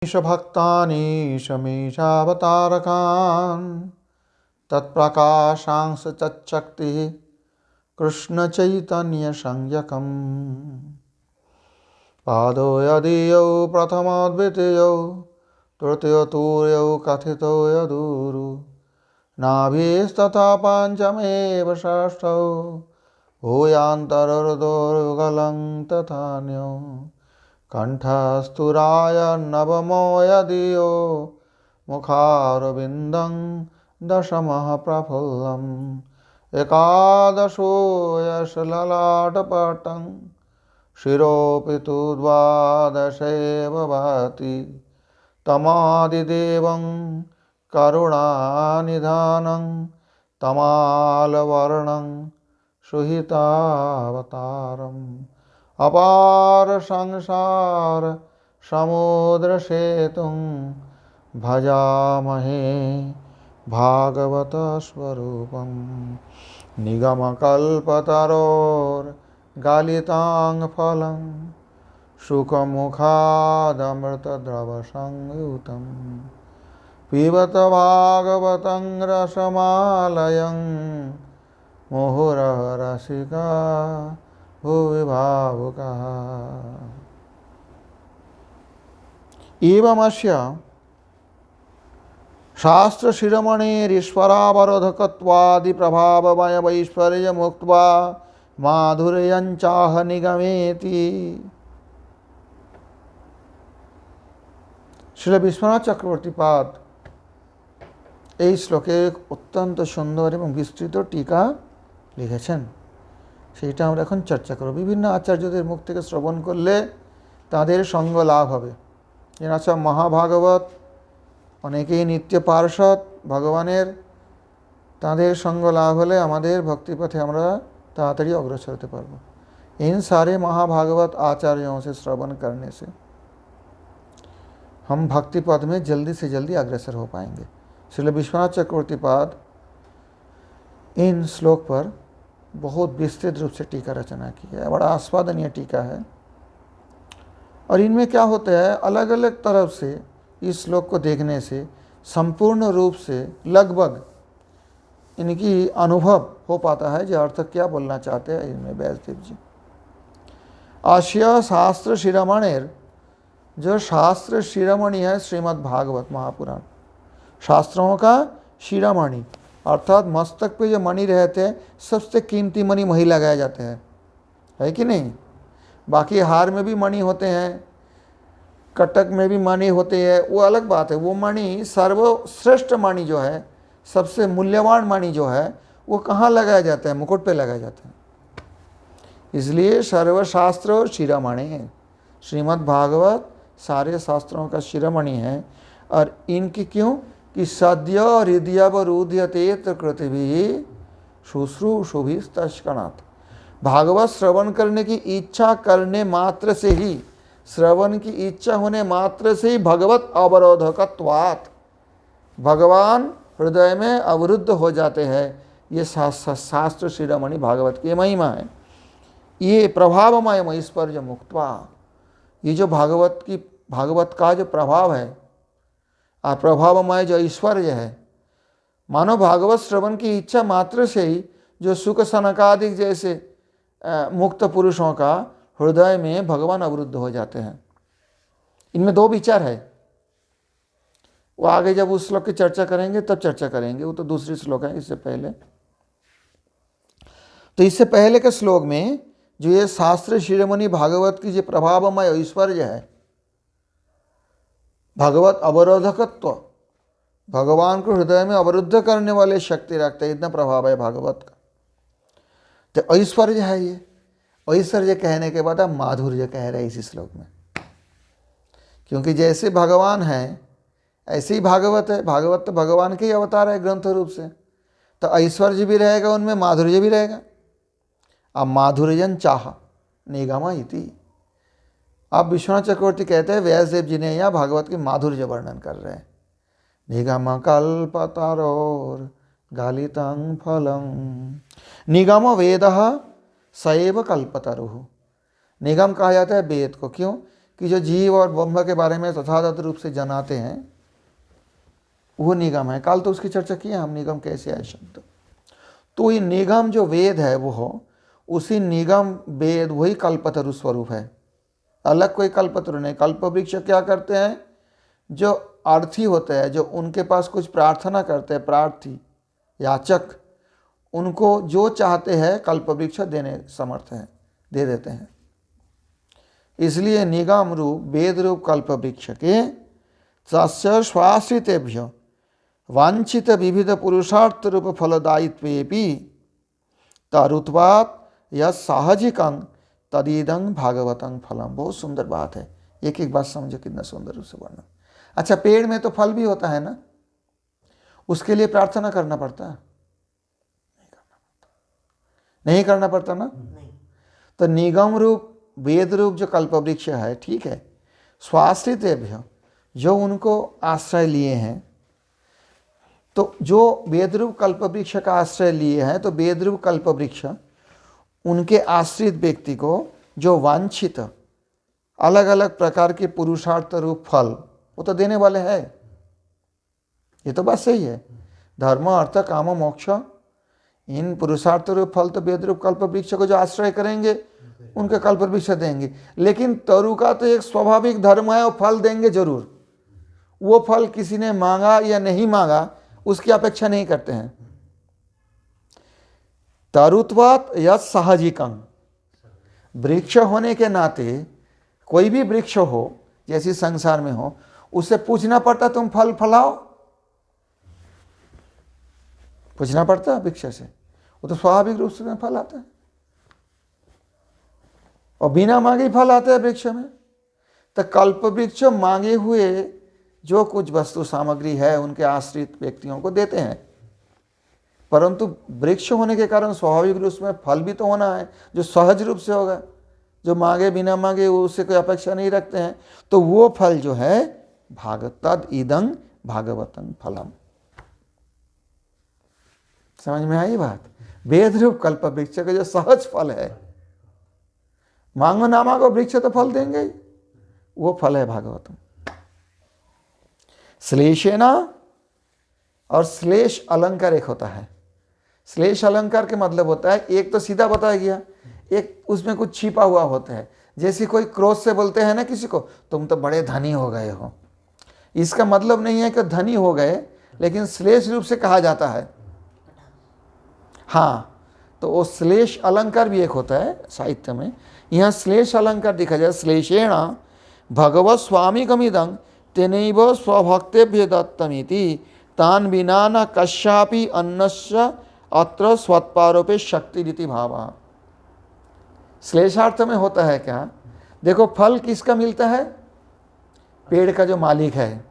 ईशभक्तानि शमीशावतारकान् तत्प्रकाशांश तच्शक्तिः कृष्णचैतन्यसंज्ञकम् पादो यदीयौ प्रथमो द्वितीयौ तृतीयो तुर्यौ कथितो यदुरु नाभिस्तथा पञ्चमेव षष्ठौ भूयान्तरर्धोर्युगलं तथान्यो कंठस्तुराय नवमो यदियो मुखारविन्दं दशमः प्रफुल्लम् एकादशो यशललाटपटं शिरोऽपि तु द्वादशैव भाति तमादिदेवं करुणानिधानं तमालवर्णं सुहितावतारम् अपार संसार समुद्र सेतुं भजामहे भागवत स्वरूपं निगमकल्पतरोर्गलिताङ्गफलं सुखमुखादमृतद्रवसंयुतं पिबत भागवतं रसमालयं मुहुरः रसिका भुवि भावुकः। एवमस्य शास्त्रशिरोमणेरीश्वरावरोधकत्वादिप्रभावमयमैश्वर्यमुक्त्वा माधुर्यञ्चाह निगमेति। श्रील विश्वनाथ चक्रवर्तीपाद এই শ্লোকে অত্যন্ত সুন্দর এবং বিস্তৃত টিকা লিখেছেন, সেইটা আমরা এখন চর্চা করব। বিভিন্ন আচার্যদের মুখ থেকে শ্রবণ করলে তাদের সঙ্গ লাভ হবে। এরা সব মহাভাগবত, অনেকেই নিত্য পার্ষদ ভগবানের, তাদের সঙ্গ लाभ হলে আমাদের भक्तिपथे আমরা ताड़ाताड़ी अग्रसर होते पारबो। इन सारे महाभागवत आचार्यों से श्रवण करने से हम भक्ति पद में जल्दी से जल्दी अग्रसर हो पाएंगे। श्रील विश्वनाथ चक्रवर्तीपाद इन श्लोक पर बहुत विस्तृत रूप से टीका रचना की है, बड़ा आस्वादनीय टीका है। और इनमें क्या होता है, अलग अलग तरफ से इस श्लोक को देखने से संपूर्ण रूप से लगभग इनकी अनुभव हो पाता है जो अर्थ क्या बोलना चाहते हैं इनमें व्यासदेव जी। आश्य शास्त्र शिरोमणेर, जो शास्त्र शिरोमणि है श्रीमद् भागवत महापुराण, शास्त्रों का शिरोमणि अर्थात मस्तक पे जो मणि रहते हैं सबसे कीमती मणि वही लगाए जाते हैं, है कि नहीं। बाकी हार में भी मणि होते हैं, कटक में भी मणि होते हैं, वो अलग बात है। वो मणि सर्वश्रेष्ठ मणि जो है, सबसे मूल्यवान मणि जो है, वो कहाँ लगाया जाता है, मुकुट पे लगाया जाता है। इसलिए सर्वशास्त्र शिरोमणि है, श्रीमद् भागवत सारे शास्त्रों का शिरोमणि है। और इनकी क्यों कि सद्य हृदयवरुध्यते कृतिभिः शुश्रूषुभिस्तस्कणात्, भागवत श्रवण करने की इच्छा करने मात्र से ही, श्रवण की इच्छा होने मात्र से ही भगवत अवरोधकत्वात्, भगवान हृदय में अवरुद्ध हो जाते हैं। ये शास्त्र शिरोमणि भागवत की महिमा है। ये प्रभावमय ऐश्वर्य मुक्त्वा, ये जो भागवत का जो प्रभाव है, प्रभावमय जो ऐश्वर्य है, मानो भागवत श्रवण की इच्छा मात्र से ही जो सुख सनकादिक जैसे मुक्त पुरुषों का हृदय में भगवान अवरुद्ध हो जाते हैं। इनमें दो विचार है, वो आगे जब उस श्लोक की चर्चा करेंगे तब चर्चा करेंगे, वो तो दूसरी श्लोक है इससे पहले। तो इससे पहले के श्लोक में जो ये शास्त्र शिरोमणि भागवत की जो प्रभावमय ऐश्वर्य है, भगवत अवरोधकत्व, भगवान को हृदय में अवरुद्ध करने वाले शक्ति रखते हैं, इतना प्रभाव है भागवत का। तो ऐश्वर्य है ये। ऐश्वर्य कहने के बाद अब माधुर्य कह रहे हैं इसी श्लोक में, क्योंकि जैसे भगवान है ऐसे ही भागवत है। भागवत तो भगवान के ही अवतार है ग्रंथ रूप से, तो ऐश्वर्य भी रहेगा उनमें, माधुर्य भी रहेगा। अब माधुर्यं चाह निगमा इति, अब विश्वनाथ चक्रवर्ती कहते हैं व्यासदेव जी ने यहाँ भागवत के माधुर्य वर्णन कर रहे हैं। निगम कल्पतरोर गालितं फलं, निगम वेद सएव कल्पतरुः। निगम कहा जाता है वेद को, क्यों कि जो जीव और ब्रह्म के बारे में तथागत रूप से जनाते हैं वो निगम है। कल तो उसकी चर्चा की है हम, निगम कैसे है शब्द। तो ये निगम जो वेद है वो हो, उसी निगम वेद वही कल्पतरु स्वरूप है, अलग कोई कल्पतरु नहीं। कल्पवृक्ष क्या करते हैं, जो अर्थी होते हैं, जो उनके पास कुछ प्रार्थना करते हैं, प्रार्थी याचक, उनको जो चाहते हैं कल्पवृक्ष देने समर्थ है, दे देते हैं। इसलिए निगम रूप वेद रूप कल्पवृक्ष के तस्य स्वाश्रितेभ्य वांछित विविध पुरुषार्थ रूप फलदायित्वेपि तरुत्वात् यह साहजिकं तदीदं भागवतं फलम। बहुत सुंदर बात है, एक एक बात समझो कितना सुंदर रूप से वर्णन। अच्छा, पेड़ में तो फल भी होता है ना, उसके लिए प्रार्थना करना पड़ता है? नहीं करना पड़ता ना। तो निगम रूप वेद रूप जो कल्पवृक्ष है, ठीक है, स्वाश्रितेभ्य जो उनको आश्रय लिए हैं, तो जो वेद रूप कल्पवृक्ष का आश्रय लिए हैं, तो वेद रूप कल्पवृक्ष उनके आश्रित व्यक्ति को जो वांछित अलग अलग प्रकार के पुरुषार्थ रूप फल वो तो देने वाले हैं। ये तो बात सही है। धर्म अर्थ काम मोक्ष, इन पुरुषार्थ रूप फल तो वेद रूप कल्पवृक्ष को जो आश्रय करेंगे उनके कल्पवृक्ष देंगे। लेकिन तरु का तो एक स्वाभाविक धर्म है, वो फल देंगे जरूर। वो फल किसी ने मांगा या नहीं मांगा उसकी अपेक्षा नहीं करते हैं। तरुत्वात् यत् साहजिकं, वृक्ष होने के नाते कोई भी वृक्ष हो, जैसे संसार में हो, उससे पूछना पड़ता तुम फल फलाओ, पूछना पड़ता है वृक्ष से, वो तो स्वाभाविक रूप से फल आता है और बिना मांगे फल आता है वृक्ष में। तो कल्पवृक्ष मांगे हुए जो कुछ वस्तु सामग्री है उनके आश्रित व्यक्तियों को देते हैं, परंतु वृक्ष होने के कारण स्वाभाविक रूप में फल भी तो होना है जो सहज रूप से होगा, जो मांगे बिना मांगे उससे कोई अपेक्षा नहीं रखते हैं। तो वो फल जो है तद इदं भागवतं फलम। समझ में आई बात? वेद रूप कल्पवृक्ष का जो सहज फल है, मांगो ना मांगो वृक्ष तो फल देंगे ही, वो फल है भागवतम। श्लेषेना, और श्लेष अलंकार एक होता है। श्लेष अलंकार के मतलब होता है, एक तो सीधा बताया गया, एक उसमें कुछ छिपा हुआ होता है। जैसे कोई क्रोध से बोलते हैं ना किसी को, तुम तो बड़े धनी हो गए हो, इसका मतलब नहीं है कि धनी हो गए, लेकिन श्लेष रूप से कहा जाता है। हाँ, तो वो श्लेष अलंकार भी एक होता है साहित्य में। यहाँ श्लेष अलंकार दिखा जाए, श्लेषेण भगवत स्वामी कमिदं तेनैव स्वभक्तेभ्य दत्तमिति तान विना न कश्यापि अन्नस्य अत्र स्वत्पारोपे शक्ति रीति भावा। श्लेषार्थ में होता है क्या, देखो फल किसका मिलता है, पेड़ का जो मालिक है।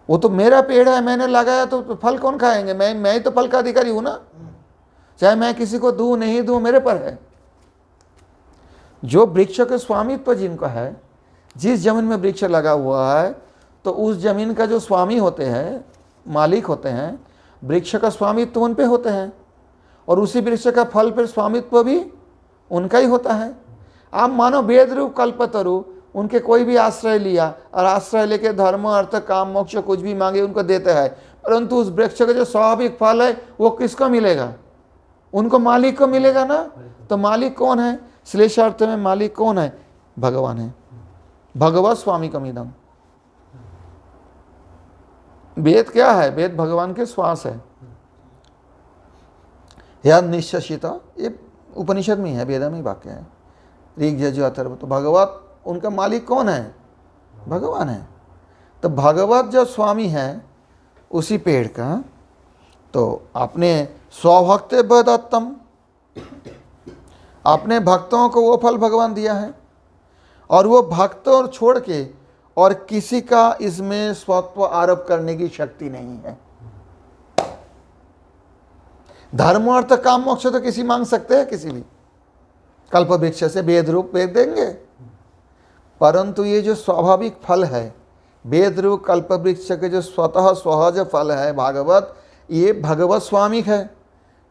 वो तो मेरा पेड़ है, मैंने लगाया, तो फल कौन खाएंगे? मैं ही तो फल का अधिकारी हूं ना, चाहे मैं किसी को दूं नहीं दूं मेरे पर है। जो वृक्ष के स्वामित्व जिनका है, जिस जमीन में वृक्ष लगा हुआ है, तो उस जमीन का जो स्वामी होते हैं, मालिक होते हैं, वृक्ष का स्वामित्व उन पे होते हैं, और उसी वृक्ष का फल पर स्वामित्व भी उनका ही होता है। आप मानो वेद रूप कल्पतरु, उनके कोई भी आश्रय लिया और आश्रय लेके धर्म अर्थ काम मोक्ष कुछ भी मांगे उनको देते हैं, परंतु उस वृक्ष का जो स्वाभाविक फल है वो किसको मिलेगा? उनको मालिक को मिलेगा ना। तो मालिक कौन है? श्लेषार्थ में मालिक कौन है? भगवान है। भगवत स्वामी कमिदं। वेद क्या है? वेद भगवान के श्वास है। याद निश्चिता, ये उपनिषद में है, वेद में वाक्य है, ऋग यजुः अथर्व। तो भगवत, उनका मालिक कौन है? भगवान है। तो भगवत जो स्वामी है उसी पेड़ का, तो अपने स्वभक्तेभ्य दत्तम, अपने भक्तों को वो फल भगवान दिया है, और वो भक्तों छोड़ के और किसी का इसमें स्वत्व आरोप करने की शक्ति नहीं है। धर्म अर्थ काम मोक्ष तो किसी मांग सकते हैं, किसी भी कल्पवृक्ष से वेद रूप वेद देंगे, परंतु ये जो स्वाभाविक फल है वेद रूप कल्पवृक्ष के जो स्वतः सहज फल है भागवत, ये भगवत स्वामी है।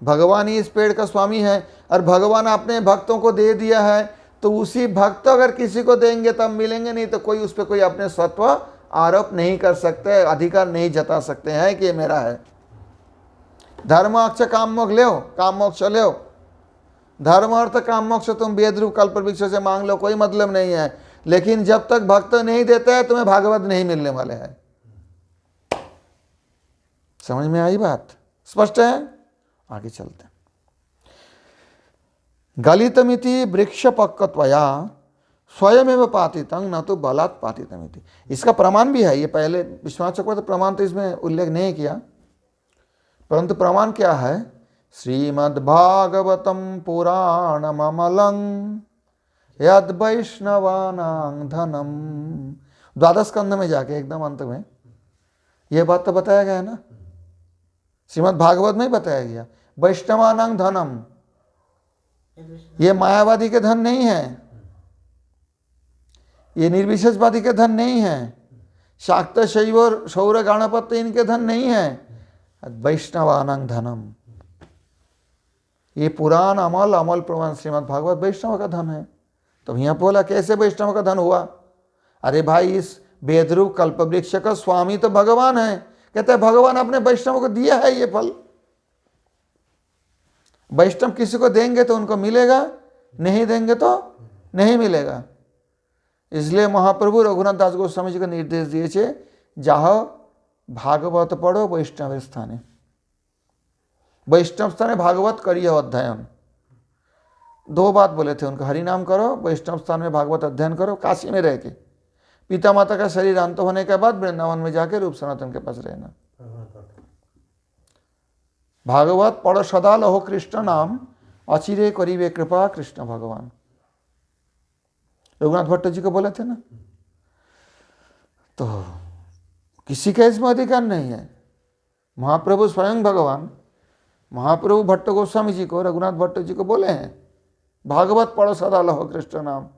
भगवान ही इस पेड़ का स्वामी है, और भगवान अपने भक्तों को दे दिया है, तो उसी भक्त अगर किसी को देंगे तब मिलेंगे, नहीं तो कोई उस पर कोई अपने स्वत्व आरोप नहीं कर सकते, अधिकार नहीं जता सकते हैं कि ये मेरा है। धर्म अर्थ काम मोक्ष ले, काम मोक्ष ले, धर्म अर्थ काम मोक्ष तुम वेद रूप कल्प वृक्ष से मांग लो, कोई मतलब नहीं है, लेकिन जब तक भक्त नहीं देता है तुम्हें भागवत नहीं मिलने वाले हैं। समझ में आई बात? स्पष्ट है? आगे चलते हैं। गलितमिति वृक्ष पक्वत्वया स्वयमेव पातितं न तो बलात् पातितमिति। इसका प्रमाण भी है, ये पहले विश्वनाथ चक्रवर्ती प्रमाण तो इसमें उल्लेख नहीं किया, परंतु प्रमाण क्या है? श्रीमद्भागवतम पुराणममलं यद वैष्णवानां धनम। द्वादश स्कंध में जाके एकदम अंत में ये बात तो बताया गया है ना, श्रीमद् भागवत में ही बताया गया, वैष्णवानां धनम। ये मायावादी के धन नहीं है, ये निर्विशेषवादी के धन नहीं है, शाक्त शैव और सौर गणपत्य इनके धन नहीं है, वैष्णवानां धनम। ये पुराण अमल, अमल प्रमाण श्रीमद् भागवत वैष्णव का धन है। तो यहाँ बोला कैसे वैष्णव का धन हुआ? अरे भाई, इस वेदरूप कल्पवृक्ष का स्वामी तो भगवान है। कहते हैं भगवान अपने वैष्णव को दिया है ये फल। वैष्णव किसी को देंगे तो उनको मिलेगा, नहीं देंगे तो नहीं मिलेगा। इसलिए महाप्रभु रघुनाथ दास गोस्वामी जी को निर्देश दिए थे, जाहो भागवत पढ़ो वैष्णव स्थाने, वैष्णव स्थाने भागवत करियो अध्ययन। दो बात बोले थे उनको, हरि नाम करो, वैष्णव स्थान में भागवत अध्ययन करो, काशी में रह के, पिता माता का शरीर अंत होने के बाद वृंदावन में जाके रूप सनातन के पास रहना। भागवत पढ़ो सदा लहो कृष्ण नाम, अचिरे करीबे कृपा कृष्ण भगवान। रघुनाथ भट्ट जी को बोले थे ना। तो किसी का इसमें अधिकार नहीं है। महाप्रभु स्वयं भगवान महाप्रभु भट्ट गोस्वामी जी को, रघुनाथ भट्ट जी को बोले हैं, भागवत पढ़ो सदा लहो कृष्ण नाम,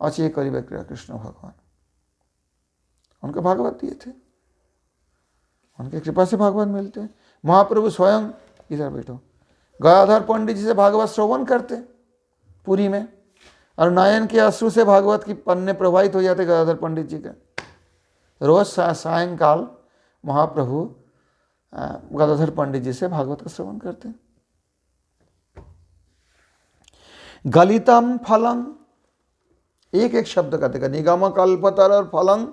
अचिरे करीबे कृष्ण भगवान। उनको भागवत दिए थे, उनकी कृपा से भागवत मिलते हैं। महाप्रभु स्वयं, इधर बैठो, गयाधर पंडित जी से भागवत श्रवण करते पुरी में, और नयन के अश्रु से भागवत की पन्ने प्रवाहित हो जाते गयाधर पंडित जी के। रोज सायंकाल महाप्रभु गदाधर पंडित जी से भागवत का श्रवण करते। गलितम फलं, एक एक शब्द का देखा, निगम कल्पतर और फलं,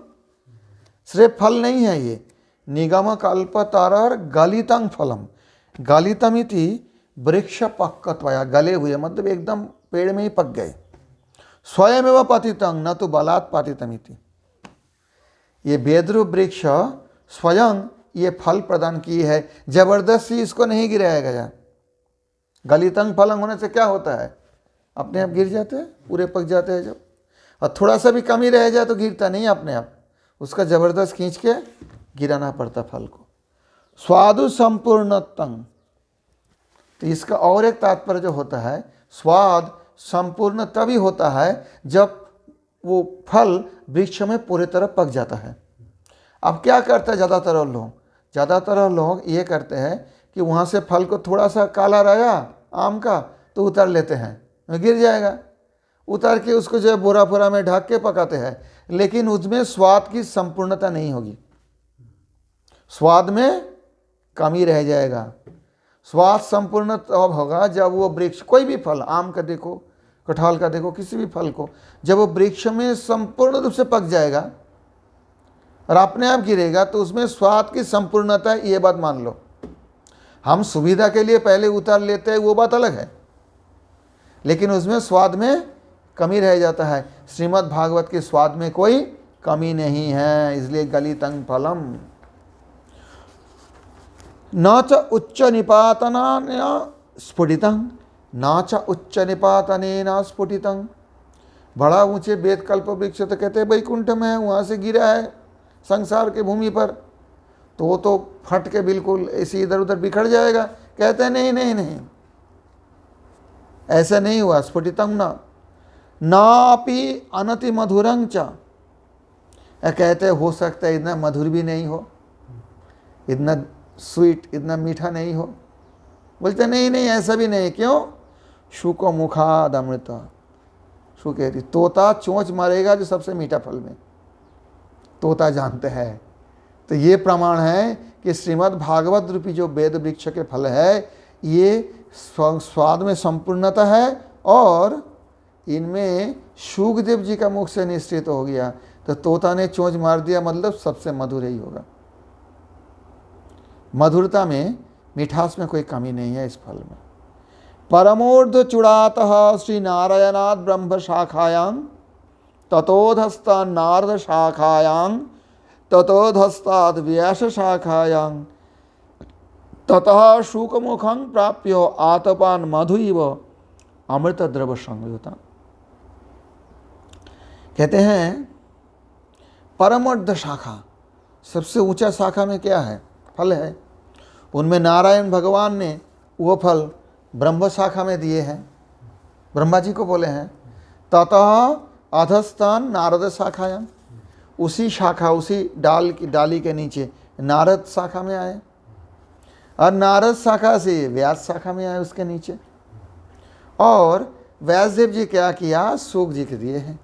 सिर्फ फल नहीं है ये, निगम कल्पतर गलितं फलम। गलितमिति वृक्ष पक्वत्वया, गले हुए मतलब एकदम पेड़ में ही पक गए। स्वयमेव पतितं न तो बलात् पातितमिति। ये वेदरूप वृक्ष स्वयं ये फल प्रदान की है, जबरदस्ती इसको नहीं गिराया गया। गलितं फलं होने से क्या होता है? अपने आप गिर जाते हैं, पूरे पक जाते हैं जब, और थोड़ा सा भी कमी रह जाए तो गिरता नहीं अपने आप, उसका जबरदस्त खींच के गिराना पड़ता फल को। स्वादु संपूर्णतं, तो इसका और एक तात्पर्य जो होता है, स्वाद संपूर्ण तभी होता है जब वो फल वृक्ष में पूरी तरह पक जाता है। अब क्या करते हैं ज़्यादातर लोग ये करते हैं कि वहाँ से फल को थोड़ा सा काला रहा आम का तो उतार लेते हैं, गिर जाएगा, उतार के उसको जो है बोरा बोरा में ढक के पकाते हैं, लेकिन उसमें स्वाद की संपूर्णता नहीं होगी, स्वाद में कमी रह जाएगा। स्वाद संपूर्ण तब होगा जब वो वृक्ष, कोई भी फल, आम का देखो, कटहल का देखो, किसी भी फल को, जब वो वृक्ष में संपूर्ण रूप से पक जाएगा और अपने आप गिरेगा तो उसमें स्वाद की संपूर्णता है, ये बात मान लो। हम सुविधा के लिए पहले उतार लेते हैं, वो बात अलग है, लेकिन उसमें स्वाद में कमी रह जाता है। श्रीमद् भागवत के स्वाद में कोई कमी नहीं है, इसलिए गलितं फलम। न च उच्च निपातनेन स्फुटितं, न च उच्च निपातनेन स्फुटितं। बड़ा ऊंचे वेद कल्प वृक्ष तो कहते हैं वैकुंठ में है, वहाँ से गिरा है संसार के भूमि पर, तो वो तो फट के बिल्कुल ऐसे इधर उधर बिखर जाएगा। कहते हैं नहीं नहीं नहीं, ऐसा नहीं हुआ। स्फुटितं नापि अनति मधुरं च, कहते हो सकता है इतना मधुर भी नहीं हो, इतना स्वीट, इतना मीठा नहीं हो। बोलते नहीं नहीं ऐसा भी नहीं। क्यों? शुको मुखाद अमृत, सुकेती, तोता चोंच मारेगा जो सबसे मीठा फल में, तोता जानते हैं। तो ये प्रमाण है कि श्रीमद् भागवत रूपी जो वेद वृक्ष के फल है ये स्वाद में संपूर्णता है और इनमें शुकदेव जी का मुख से निश्चित हो गया। तो तोता ने चोंच मार दिया मतलब सबसे मधुर ही होगा। मधुरता में, मिठास में कोई कमी नहीं है इस फल में। परमोर्ध चूड़ातः श्री नारायणाद ब्रह्म शाखायां ततोधस्ता नारद शाखायां ततोधस्ताद व्यास शाखायां ततः शुकमुखं प्राप्य आतपान मधु इव अमृत द्रव संयुता। कहते हैं परमोर्ध शाखा, सबसे ऊंचा शाखा में क्या है? फल है। उनमें नारायण भगवान ने वो फल ब्रह्म शाखा में दिए हैं, ब्रह्मा जी को बोले हैं। ततः अधस्थान नारद शाखायां, उसी शाखा, उसी डाली के नीचे नारद शाखा में आए और नारद शाखा से व्यास शाखा में आए उसके नीचे। और व्यासदेव जी क्या किया? सूक जी के दिए हैं।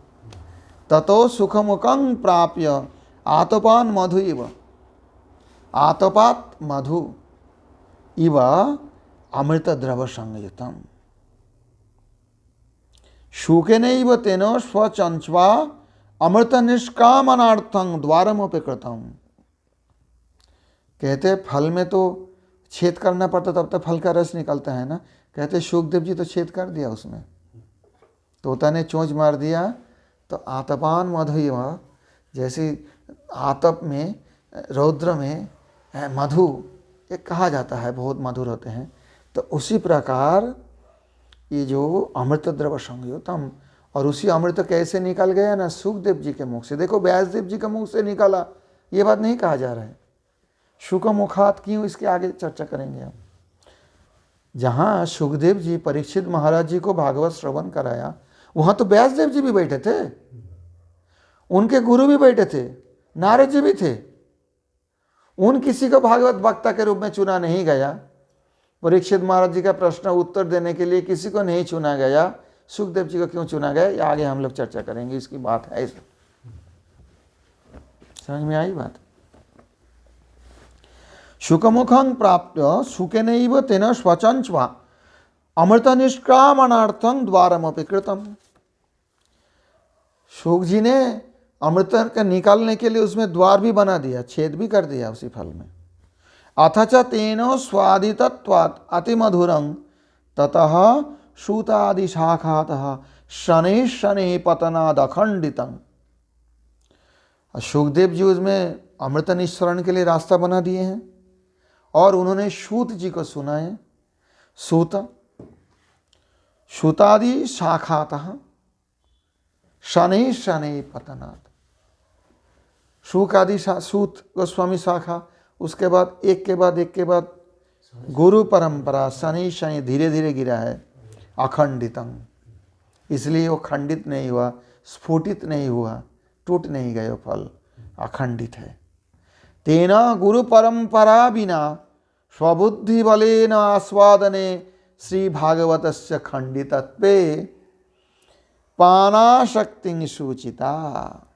ततो सुखमुखं प्राप्य आतपान मधु इव, आतपात मधु इव अमृत द्रव संयुतम। शुकेनैव तेन स्वचंच्वा अमृत निष्कामनार्थं द्वारमोपकृतम्। कहते फल में तो छेद करना पड़ता तब तक फल का रस निकलता है ना। कहते शुकदेव जी तो छेद कर दिया उसमें, तोता ने चोंच मार दिया तो आतपान मधु, जैसे आतप में, रौद्र में मधु एक कहा जाता है, बहुत मधुर होते हैं। तो उसी प्रकार ये जो अमृत द्रव संयुतम, और उसी अमृत कैसे निकल गया ना? शुकदेव जी के मुख से। देखो व्यासदेव जी के मुख से निकला, ये बात नहीं कहा जा रहा है। शुकमुखात क्यों, इसके आगे चर्चा करेंगे हम। जहाँ सुखदेव जी परीक्षित महाराज जी को भागवत श्रवण कराया, वहाँ तो व्यासदेव जी भी बैठे थे, उनके गुरु भी बैठे थे, नारद जी भी थे। उन किसी को भागवत वक्ता के रूप में चुना नहीं गया। परीक्षित महाराज जी का प्रश्न उत्तर देने के लिए किसी को नहीं चुना गया। सुखदेव जी को क्यों चुना गया, ये आगे हम लोग चर्चा करेंगे, इसकी बात है। समझ में आई बात? शुकमुखं प्राप्य शुकेनैव तेन स्वचंच्वा अमृत निष्कामनार्थं द्वारमपि कृतम्। शुक जी ने अमृत का निकालने के लिए उसमें द्वार भी बना दिया, छेद भी कर दिया उसी फल में। अथ च तेन स्वादितत्वात् अतिमधुरं ततः सूतादि शाखातः शनैः शनैः पतनाद् अखंडितं। शुकदेव जी उसमें अमृत निस्सरण के लिए रास्ता बना दिए हैं और उन्होंने सूत जी को सुनाए। सूतादि शाखातः शनैः शनैः पतनात्। शुक आदि सूत गोस्वामी शाखा, उसके बाद एक के बाद गुरु परंपरा, शनैः शनैः धीरे धीरे गिरा है। अखंडितं, इसलिए वो खंडित नहीं हुआ, स्फुटित नहीं हुआ, टूट नहीं गए, फल अखंडित है। तेना गुरु परंपरा बिना स्वबुद्धि बलेन आस्वादने श्री भागवतस्य खंडितत्वे पानाशक्ति सूचिता।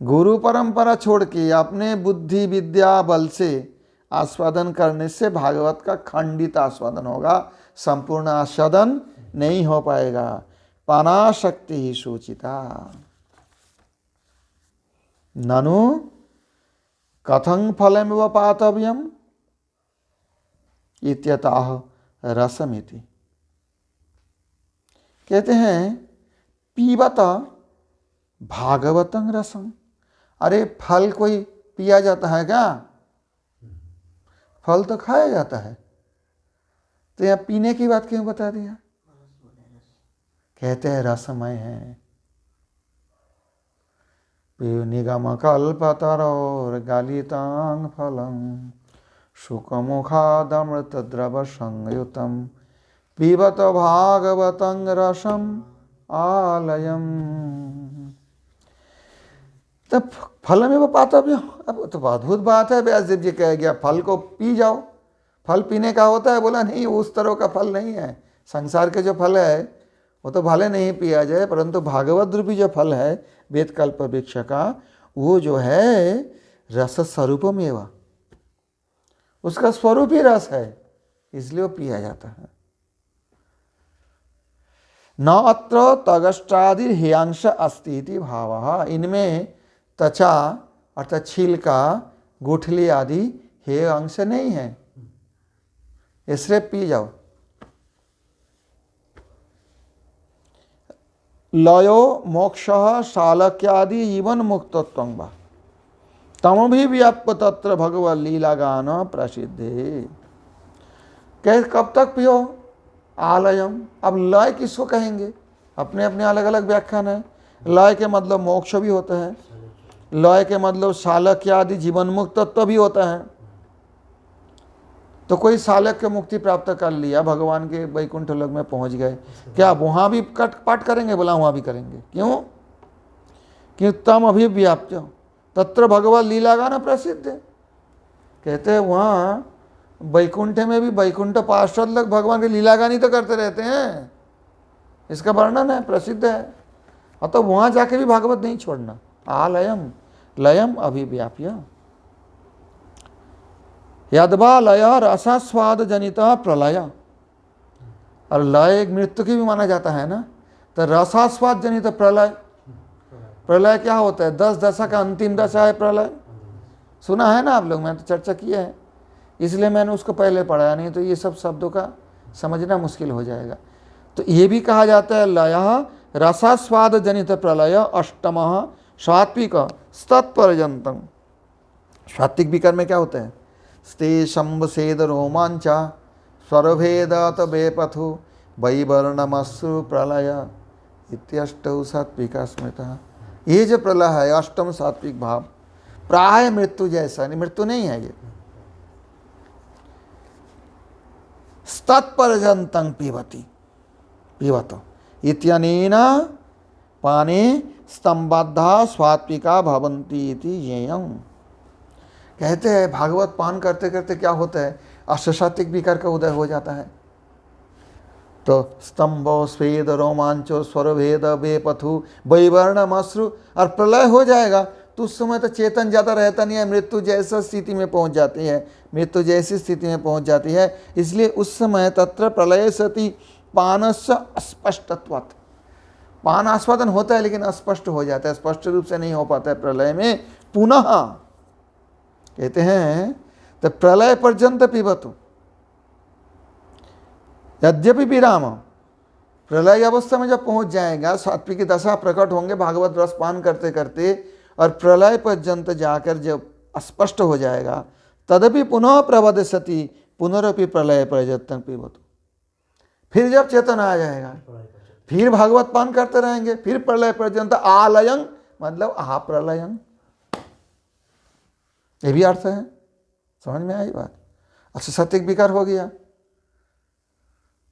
गुरु परंपरा छोड़ के अपने बुद्धि विद्या बल से आस्वादन करने से भागवत का खंडित आस्वादन होगा, संपूर्ण आस्वादन नहीं हो पाएगा। पानाशक्ति ही सूचिता। ननु कथं फलमेव पातव्यम इत्यतः रसमिति। कहते हैं पीबत भागवतं रसम। अरे फल कोई पिया जाता है क्या? फल तो खाया जाता है, तो यहाँ पीने की बात क्यों बता दिया? कहते हैं रसमय है। निगम कल्पतरोर गलितांग फलम शुकमुखादमृत द्रव संयुतम पीबत भागवतं रसम आलयम। तब फल में वो पातव्य। अब तो अद्भुत बात है, व्यासदेव जी कह गया फल को पी जाओ। फल पीने का होता है? बोला नहीं, उस तरह का फल नहीं है। संसार के जो फल है वो तो भले नहीं पिया जाए, परंतु भागवत रूपी जो फल है वेद कल्प वृक्ष का, वो जो है रस स्वरूपमेव, उसका स्वरूप ही रस है, इसलिए वो पिया जाता है। न अत्र तगष्टादि हेयांश अस्ति इति भावः, इनमें त्वचा अर्थात छिलका, गुठली आदि हेय अंश नहीं है, इसलिए पी जाओ। लयो मोक्ष शालक्यादि जीवन मुक्तत्वं वा तमभिव्याप्य तत्र भगवत लीला गान प्रसिद्धे। कह कब तक पियो? आलयम। अब लय किसको कहेंगे? अपने अपने अलग अलग व्याख्यान है। लय के मतलब मोक्ष भी होता है, लय के मतलब शालक्य आदि जीवन मुक्त तत्व भी होता है। तो कोई शालक्य मुक्ति प्राप्त कर लिया, भगवान के वैकुंठ लोक में पहुंच गए, क्या वहां भी पाठ करेंगे? बोला वहां भी करेंगे। क्यों? कि तम अभिव्याप्य तत्र भगवत लीला गान प्रसिद्ध है। कहते हैं वहाँ वैकुंठ में भी वैकुंठ पार्षद लोग भगवान की लीला गानी तो करते रहते हैं, इसका वर्णन है, प्रसिद्ध है। तो वहाँ जाके भी भागवत नहीं छोड़ना। आलयम लयम अभिव्याप्य यद्वा लय रसास्वाद जनित प्रलय। और लय एक मृत्यु की भी माना जाता है ना, तो रसास्वाद जनित प्रलय। प्रलय क्या होता है? 10 दशा का अंतिम दशा है प्रलय। सुना है ना आप लोग, मैं तो चर्चा किया है, इसलिए मैंने उसको पहले पढ़ाया, नहीं तो ये सब शब्दों का समझना मुश्किल हो जाएगा। तो ये भी कहा जाता है लय रसास्वाद जनित प्रलय अष्टमः सात्विक स्तत्पर्यंतम। सात्विक विकार में क्या होता है? स्ते शंभ सेद रोमांचा स्वरभेदत बेपथु वैवर्णमश्रु प्रलय इत्यष्टौ सात्विका स्मृता। ये जो प्रलय है अष्टम सात्विक भाव, प्राय मृत्यु जैसा, नहीं मृत्यु नहीं है ये। तत्पर्यंतं पिबति पिबत इत्यनेन पाने स्तंभद्धा स्वात्विका भवन्ति इति ज्ञेयम्। कहते हैं भागवत पान करते करते क्या होता है? अष्टसात्विक विकार का उदय हो जाता है। तो स्तंभ स्वेद रोमांचो स्वरभेद बेपथु वैवर्णमश्रु, और प्रलय हो जाएगा तो उस समय तो चेतन ज़्यादा रहता नहीं है, मृत्यु जैसा स्थिति में पहुंच जाती है, मृत्यु जैसी स्थिति में पहुंच जाती है। इसलिए उस समय तत्र प्रलय सति पानस्य अस्पष्टत्वात्, पान आस्वादन होता है लेकिन अस्पष्ट हो जाता है, स्पष्ट रूप से नहीं हो पाता है प्रलय में। पुनः कहते हैं तो प्रलय पर्यंत पिबतु यद्यपि विराम। प्रलय अवस्था में जब पहुंच जाएगा, सात्विक की दशा प्रकट होंगे भागवत रस पान करते करते, और प्रलय पर्यंत जाकर जब स्पष्ट हो जाएगा, तदपि पुनः प्रवदसति पुनरपि प्रलय पर्यंत पिबतु। फिर जब चेतन आ जाएगा, फिर भागवत पान करते रहेंगे, फिर प्रलय पर्यंत आलयं मतलब आ प्रलयं, ये भी अर्थ है। समझ में आई बात? अच्छा, सात्विक विकार हो गया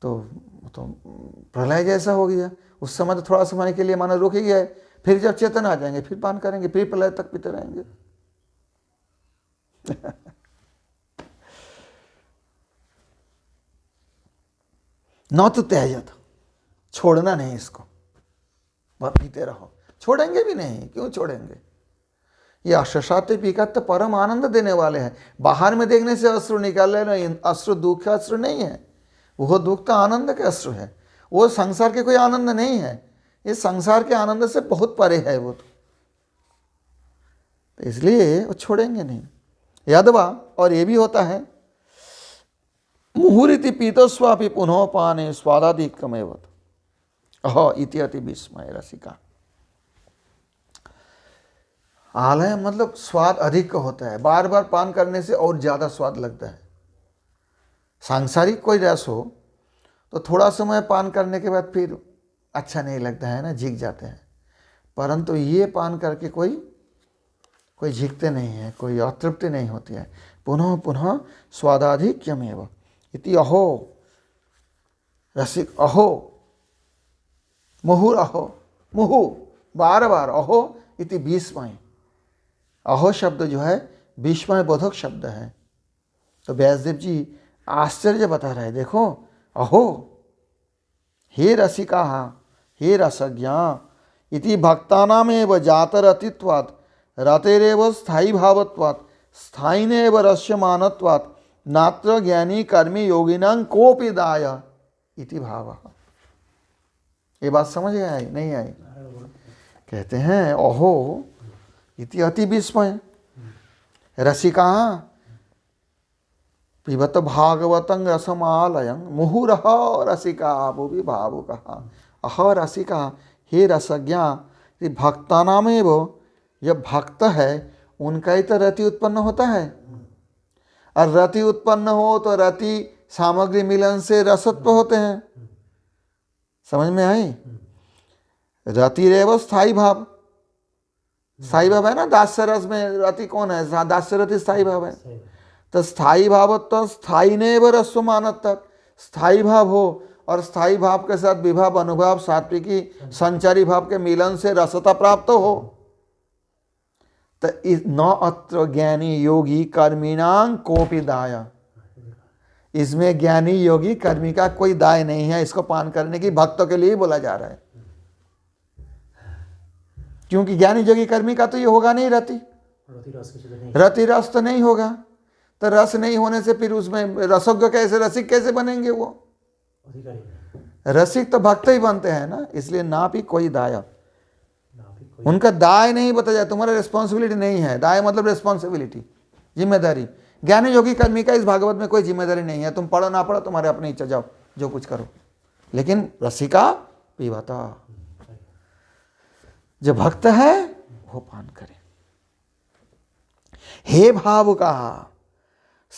तो प्रलय जैसा हो गया, उस समय तो थोड़ा समय के लिए मानो रुक ही गया, फिर जब चेतन आ जाएंगे फिर पान करेंगे, फिर प्रलय तक पीते रहेंगे। न तो त्याजत, छोड़ना नहीं इसको, वह पीते रहो, छोड़ेंगे भी नहीं। क्यों छोड़ेंगे? ये अष्टसात्विक विकार तो परम आनंद देने वाले हैं। बाहर में देखने से अश्रु निकाल रहे, अश्रु दुख का अश्रु नहीं है, वो दुख का आनंद के अश्रु है। वो संसार के कोई आनंद नहीं है, ये संसार के आनंद से बहुत परे है वो तो इसलिए वो छोड़ेंगे नहीं। यद्वा, और ये भी होता है, मुहुरिति पीतस्वापि पुनः पाने स्वादाधिकमेवत अह इति अति विस्मय रसिका। आलय मतलब स्वाद अधिक होता है, बार बार पान करने से और ज़्यादा स्वाद लगता है। सांसारिक कोई रस हो तो थोड़ा समय पान करने के बाद फिर अच्छा नहीं लगता है ना, झिक जाते हैं, परंतु ये पान करके कोई झिकते नहीं है, कोई अतृप्ति नहीं होती है। पुनः पुनः स्वादाधिक्यमेव इति अहो रसिक, अहो मुहुर अहो, मुहु बार बार, अहो इति विस्मय। अहो शब्द जो है विस्मय बोधक शब्द है। तो व्यासदेव जी आश्चर्य बता रहे, देखो अहो हे रसिका, हे रसज्ञा इति भक्तानामेव जातरतित्वात् रतेरेव स्थायी भावत्वात् स्थायिनेव रस्यमानत्वात् नात्र ज्ञानी कर्मी योगिनां कोपि दाय इति भावः। ये बात समझ गए आई नहीं आई? कहते हैं ओहो इति अति विस्मय रसिका पिबत भागवतं रसमालयं मुहुरह रसिका भुवि भावुकः। अह रसिका हे रसज्ञा, ये भक्तानामेव, यह भक्त है उनका ही तो रति उत्पन्न होता है। और रति उत्पन्न हो तो रति सामग्री मिलन से रसत्व होते हैं। समझ में आई? रति रेव स्थायी भाव, स्थायी भाव है ना। दास्य रस में रति कौन है? दास्य रति स्थायी भाव है। तो स्थायी भावत्व स्थायी नेव रस्वमानत्व, स्थायी भाव हो और स्थायी भाव के साथ विभाव अनुभाव सात्विकी संचारी भाव के मिलन से रसता प्राप्त हो। तो न अत्र ज्ञानी योगी कर्मीणां कोपि दाय, इसमें ज्ञानी योगी कर्मी का कोई दाय नहीं है इसको पान करने की। भक्तों के लिए बोला जा रहा है, क्योंकि ज्ञानी योगी कर्मी का तो ये होगा नहीं रति रस तो नहीं होगा। तो रस नहीं होने से फिर उसमें रसोज्ञ कैसे, रसिक कैसे बनेंगे? वो रसिक तो भक्त ही बनते हैं ना। इसलिए ना भी कोई दाय, उनका दाय नहीं बताया जाए। तुम्हारा रिस्पॉन्सिबिलिटी नहीं है। दाय मतलब रिस्पॉन्सिबिलिटी, जिम्मेदारी। ज्ञानी योगी कर्मी का इस भागवत में कोई जिम्मेदारी नहीं है। तुम पढ़ो ना पढ़ो तुम्हारे अपनी इच्छा, जाओ जो कुछ करो। लेकिन रसिका पीबता, जो भक्त है वो पान करे। हे भावुका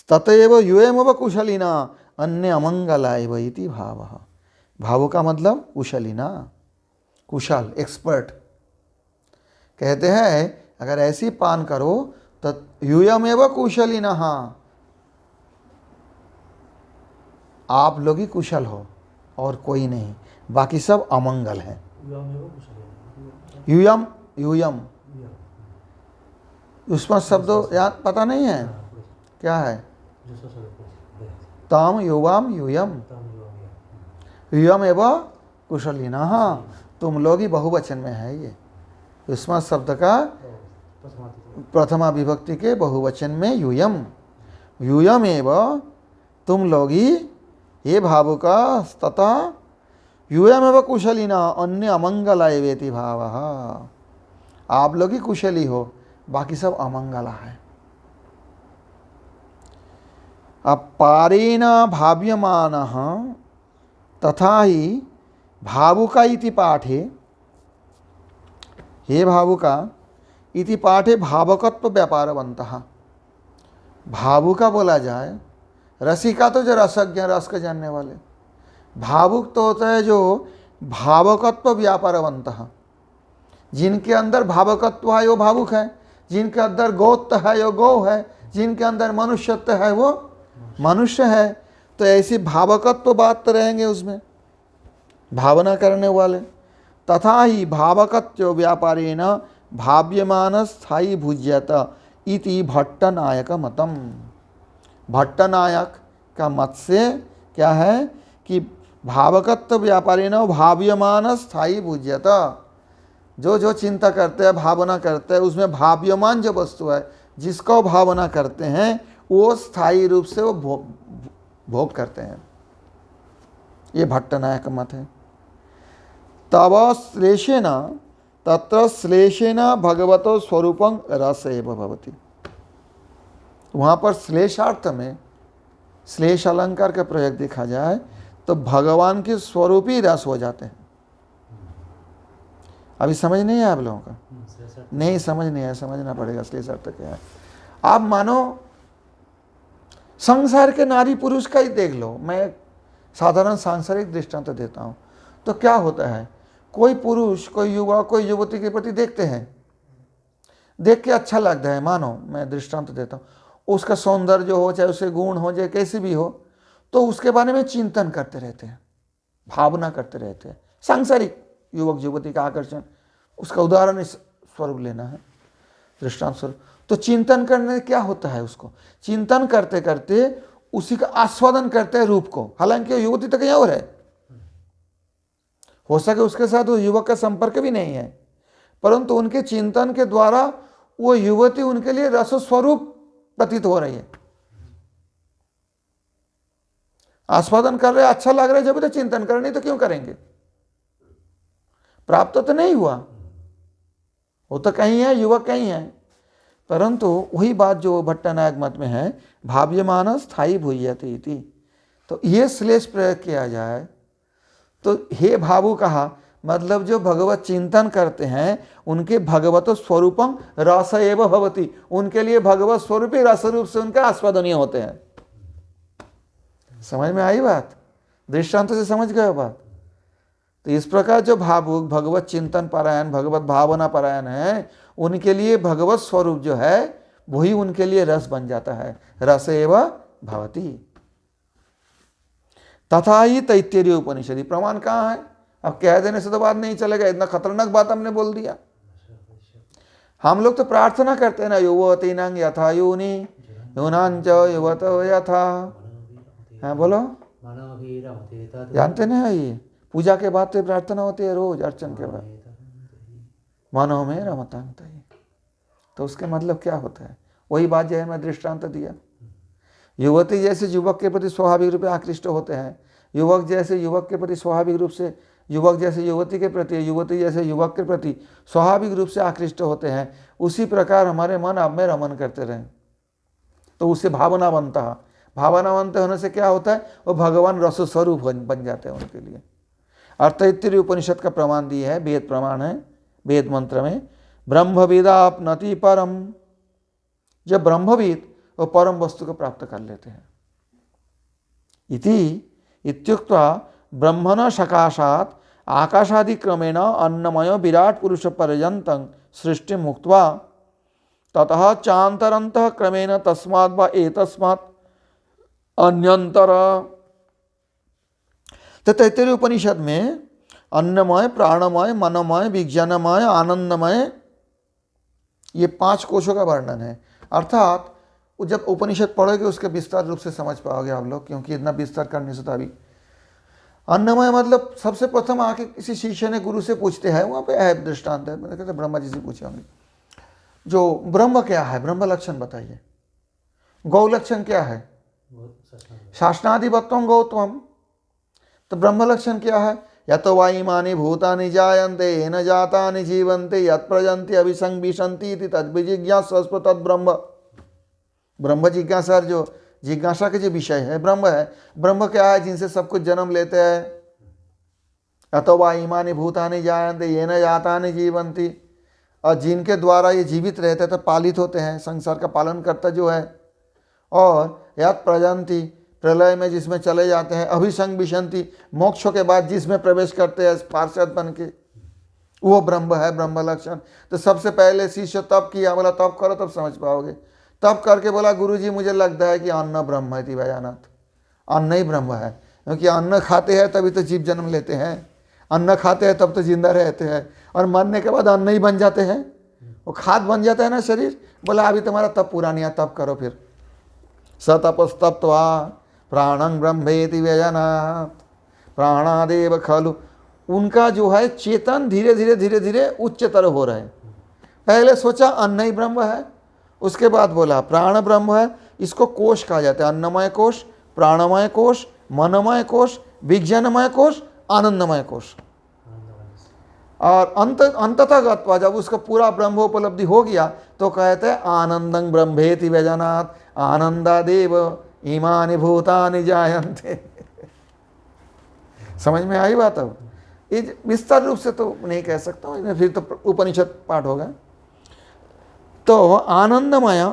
ततएव यूयमेव कुशलिना अन्य अमंगलाय इति भावः। भावुका मतलब कुशलिना, कुशल, एक्सपर्ट। कहते हैं अगर ऐसी पान करो तो यूयमेव कुशलिना, आप लोग ही कुशल हो और कोई नहीं, बाकी सब अमंगल है। यूयम यूयम उसमें शब्द याद पता नहीं है क्या है? ताम युवाम यूयम, यूयम एवं कुशलिना। हाँ, तुम लोग ही बहुवचन में है। ये युष्मा शब्द का प्रथमा विभक्ति के बहुवचन में यूयम, यूयम एवं तुम लोग ही, ये भावुका तथा यूयम एवं कुशलिना अन्य अमंगलाय वेति भावः। आप लोग ही कुशली हो, बाकी सब अमंगला है। अब पारेण भाव्यमानः तथा ही भावुका इति पाठे, हे भावुका इति पाठे भावकत्व व्यापारवन्तः। भावुका बोला जाए, रसिका तो जो रसज्ञ, रस के जानने वाले। भावुक तो होता है जो भावकत्व व्यापारवन्तः, जिनके अंदर भावकत्व है वो भावुक है, जिनके अंदर गोत्व है वो गौ है, जिनके अंदर मनुष्यत्व है वो मनुष्य है। तो ऐसी भावकत्व बात तो रहेंगे उसमें, भावना करने वाले। तथा ही भावकत्व व्यापारेण भाव्यमान स्थायी भुज्यत इति भट्टनायक मतम। भट्टनायक का मत से क्या है कि भावकत्व व्यापारेण भाव्यमान स्थायी भुज्यत, जो जो चिंता करते हैं, भावना करते हैं, उसमें भाव्यमान जो वस्तु है जिसको भावना करते हैं वो स्थायी रूप से वो भोग करते हैं। ये भट्टनायक मत है। तब श्लेषेण तत्र श्लेषेण भगवतो स्वरूपं रस एव भवति। वहाँ पर श्लेषार्थ में श्लेष अलंकार का प्रयोग देखा जाए तो भगवान के स्वरूप ही रस हो जाते हैं। अभी समझ नहीं है आप लोगों का? नहीं समझ नहीं है, समझना पड़ेगा श्लेषार्थ क्या है। आप मानो संसार के नारी पुरुष का ही देख लो, मैं साधारण सांसारिक दृष्टांत देता हूँ। तो क्या होता है, कोई पुरुष, कोई युवा, कोई युवती के प्रति देखते हैं, देख के अच्छा लगता है। मानो मैं दृष्टांत देता हूँ, उसका सौंदर्य हो, चाहे उसके गुण हो, चाहे कैसे भी हो, तो उसके बारे में चिंतन करते रहते हैं, भावना करते रहते हैं। सांसारिक युवक युवती का आकर्षण, उसका उदाहरण स्वरूप लेना है, दृष्टांत स्वरूप। तो चिंतन करने क्या होता है, उसको चिंतन करते करते उसी का आस्वादन करते हैं रूप को। हालांकि युवती तो कहीं और है, हो सके उसके साथ वो युवक का संपर्क भी नहीं है, परंतु उनके चिंतन के द्वारा वो युवती उनके लिए रस स्वरूप प्रतीत हो रही है। आस्वादन कर रहे, अच्छा लग रहा है, जब तो चिंतन कर, नहीं तो क्यों करेंगे? प्राप्त तो नहीं हुआ, वो तो कहीं है, युवक कहीं है, परंतु वही बात जो भट्टनायक मत में है, भाव्यमान स्थायी भूयते इति। तो ये श्लेष प्रयोग किया जाए तो हे भावु कहा, मतलब जो भगवत चिंतन करते हैं उनके भगवत स्वरूपम रस एव भवति, उनके लिए भगवत स्वरूप ही रस रूप से उनका आस्वादनीय होते हैं। समझ में आई बात? दृष्टांत से समझ गए बात? तो इस प्रकार जो भावुक भगवत चिंतन परायण, भगवत भावना परायण है, उनके लिए भगवत स्वरूप जो है वही उनके लिए रस बन जाता है, रस एव भवति। तथा ही तैत्तिरीय उपनिषद, प्रमाण कहाँ है? अब कह देने से तो बात नहीं चलेगा, इतना खतरनाक बात हमने बोल दिया। हम लोग तो प्रार्थना करते हैं ना, युवतीनां यथा योनि योनांच युवत यथा। हाँ बोलो, जानते नहीं है? ये पूजा के बाद तो प्रार्थना होती है, रोज अर्चन के बाद, मनो में रमतांत। तो उसके मतलब क्या होता है? वही बात जो है मैं दृष्टांत दिया। युवती जैसे युवक के प्रति स्वाभाविक रूप से आकृष्ट होते हैं, युवक जैसे युवक के प्रति स्वाभाविक रूप से, युवक जैसे युवती के प्रति, युवती जैसे युवक के प्रति स्वाभाविक रूप से आकृष्ट होते हैं, उसी प्रकार हमारे मन अब में रमन करते रहें तो उससे भावना बनता है। भावना बनते होने से क्या होता है? वो भगवान रस स्वरूप बन जाते हैं उनके लिए। और तैत्तिरीय उपनिषद का प्रमाण दिए है, वेद प्रमाण है, वेद मंत्र में ब्रह्मविदाप्नोति परम, जब ब्रह्मविद वो परम वस्तु को प्राप्त कर लेते हैं। इति इत्युक्त्वा ब्रह्मण सकाशात् आकाशादि क्रमेण अन्नमय विराट पुरुष पर्यन्तं सृष्टि मुक्त्वा ततः चान्तरन्तः क्रमेण तस्माद् वा एतस्मात् अन्यंतर। तो तैत्तिरीय उपनिषद में अन्नमय, प्राणमय, मनमय, विज्ञानमय, आनंदमय, ये 5 कोशों का वर्णन है। अर्थात जब उपनिषद पढ़ोगे उसके विस्तार रूप से समझ पाओगे आप लोग, क्योंकि इतना विस्तार करने से तो अभी अन्नमय मतलब सबसे प्रथम आके किसी शिष्य ने गुरु से पूछते हैं, वहाँ पे है दृष्टांत है, मैंने कहते ब्रह्मा जी से पूछे होंगे, जो ब्रह्म क्या है, ब्रह्म लक्षण बताइए। गौ लक्षण क्या है? शासनाधिपत्यम गौतम। तो ब्रह्म लक्षण क्या है? यतो वा इमानि भूतानि जायन्ते येन जातानि जीवन्ते यत् प्रजन्ति अभिसंविशन्ति इति तद्विजिज्ञासस्व तद्ब्रह्म। ब्रह्म जिज्ञासा, जो जिज्ञासा के जो विषय है ब्रह्म है। ब्रह्म क्या है? जिनसे सब कुछ जन्म लेते हैं। यतो वा इमानि भूतानि जायन्ते येन जातानि जीवन्ति, और जिनके द्वारा ये जीवित रहते हैं तो पालित होते हैं, संसार का पालन करता जो है। और यत् प्रजन्ति, प्रलय में जिसमें चले जाते हैं, अभिसंविशन्ति, मोक्ष के बाद जिसमें प्रवेश करते हैं पार्षद बन के, वो ब्रह्म है, ब्रह्म लक्षण। तो सबसे पहले शिष्य तप किया, बोला तप करो तब समझ पाओगे। तप करके बोला गुरुजी मुझे लगता है कि अन्न ब्रह्म है, वैजानाथ अन्न ही ब्रह्म है, क्योंकि अन्न खाते हैं तभी तो जीव जन्म लेते हैं, अन्न खाते हैं तब तो जिंदा रहते हैं, और मरने के बाद अन्न ही बन जाते हैं, वो खाद बन जाता है ना शरीर। बोला अभी तुम्हारा तप पूरा नहीं है, तप करो फिर। सतपस्तप्त्वा प्राणं ब्रह्मेति व्यजानात् प्राणादेव खलु। उनका जो है चेतन धीरे धीरे धीरे धीरे उच्चतर हो रहे हैं। पहले सोचा अन्न ही ब्रह्म है, उसके बाद बोला प्राण ब्रह्म है। इसको कोश कहा जाता है, अन्नमय कोश, प्राणमय कोश, मनमय कोश, विज्ञानमय कोश, आनंदमय कोश। और अंततः गत्वा जब उसका पूरा ब्रह्मोपलब्धि हो गया तो कहते हैं आनंदं ब्रह्मेति व्यजानात् आनंदादेव इमानि भूतानि जायन्ते। समझ में आई बात? अब ये विस्तार रूप से तो नहीं कह सकता हूँ, फिर तो उपनिषद पाठ होगा। तो आनंदमय,